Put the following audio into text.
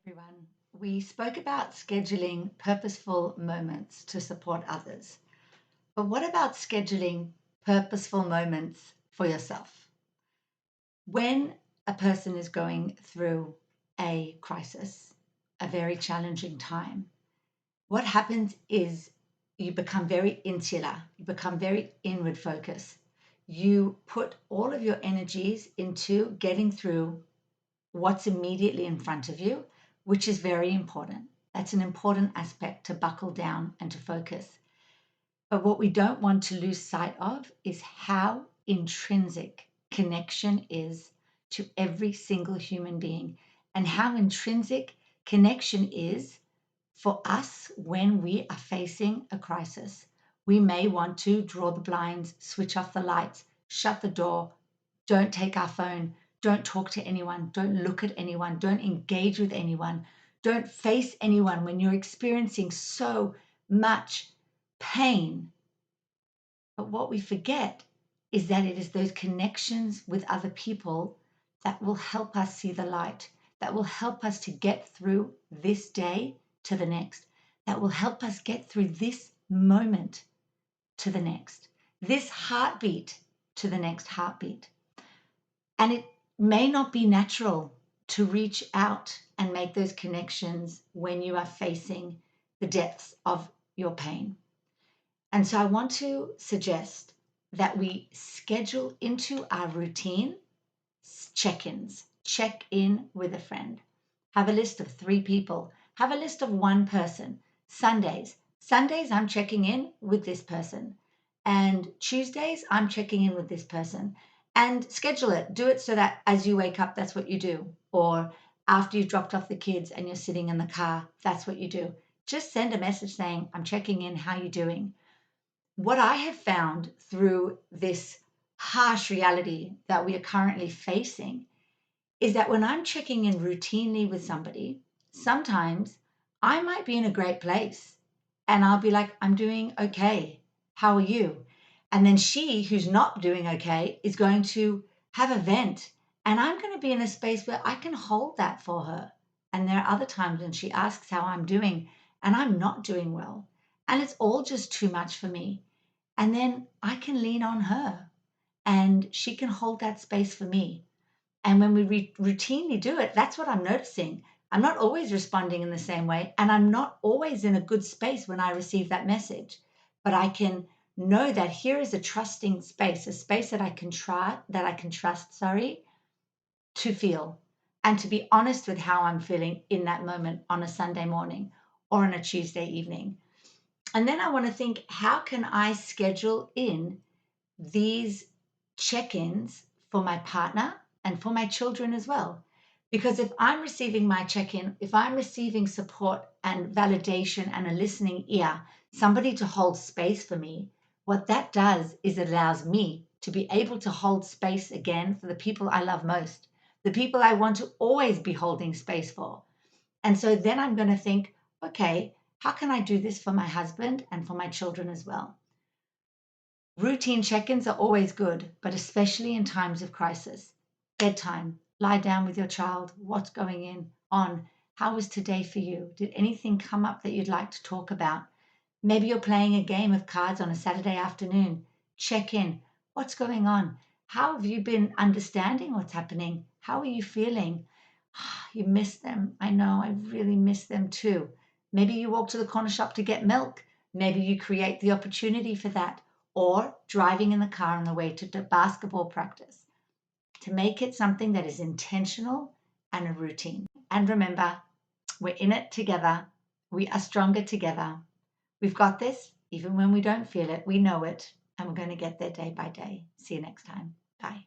Everyone. We spoke about scheduling purposeful moments to support others. But what about scheduling purposeful moments for yourself? When a person is going through a crisis, a very challenging time, what happens is you become very insular, you become very inward focused. You put all of your energies into getting through what's immediately in front of you, which is very important. That's an important aspect to buckle down and to focus. But what we don't want to lose sight of is how intrinsic connection is to every single human being and how intrinsic connection is for us when we are facing a crisis. We may want to draw the blinds, switch off the lights, shut the door, don't take our phone, don't talk to anyone, don't look at anyone, don't engage with anyone, don't face anyone when you're experiencing so much pain. But what we forget is that it is those connections with other people that will help us see the light, that will help us to get through this day to the next, that will help us get through this moment to the next, this heartbeat to the next heartbeat. And it may not be natural to reach out and make those connections when you are facing the depths of your pain. And so I want to suggest that we schedule into our routine check ins, check in with a friend. Have a list of 3 people, have a list of 1 person. Sundays, I'm checking in with this person. And Tuesdays, I'm checking in with this person. And schedule it. Do it so that as you wake up, that's what you do. Or after you've dropped off the kids and you're sitting in the car, that's what you do. Just send a message saying, I'm checking in, how you doing? What I have found through this harsh reality that we are currently facing is that when I'm checking in routinely with somebody, sometimes I might be in a great place and I'll be like, I'm doing okay. How are you? And then she, who's not doing okay, is going to have a vent. And I'm going to be in a space where I can hold that for her. And there are other times when she asks how I'm doing and I'm not doing well. And it's all just too much for me. And then I can lean on her and she can hold that space for me. And when we routinely do it, that's what I'm noticing. I'm not always responding in the same way, and I'm not always in a good space when I receive that message. But I can know that here is a trusting space, a space that I can try, that I can trust, to feel and to be honest with how I'm feeling in that moment on a Sunday morning or on a Tuesday evening. And then I want to think, how can I schedule in these check ins for my partner and for my children as well? Because if I'm receiving my check in, if I'm receiving support and validation and a listening ear, somebody to hold space for me, what that does is it allows me to be able to hold space again for the people I love most, the people I want to always be holding space for. And so then I'm going to think, okay, how can I do this for my husband and for my children as well? Routine check ins are always good, but especially in times of crisis. Bedtime, lie down with your child. What's going on? How was today for you? Did anything come up that you'd like to talk about? Maybe you're playing a game of cards on a Saturday afternoon. Check in. What's going on? How have you been understanding what's happening? How are you feeling? You miss them. I know, I really miss them too. Maybe you walk to the corner shop to get milk. Maybe you create the opportunity for that. Or driving in the car on the way to basketball practice. To make it something that is intentional and a routine. And remember, we're in it together. We are stronger together. We've got this, even when we don't feel it. We know it, and we're going to get there day by day. See you next time. Bye.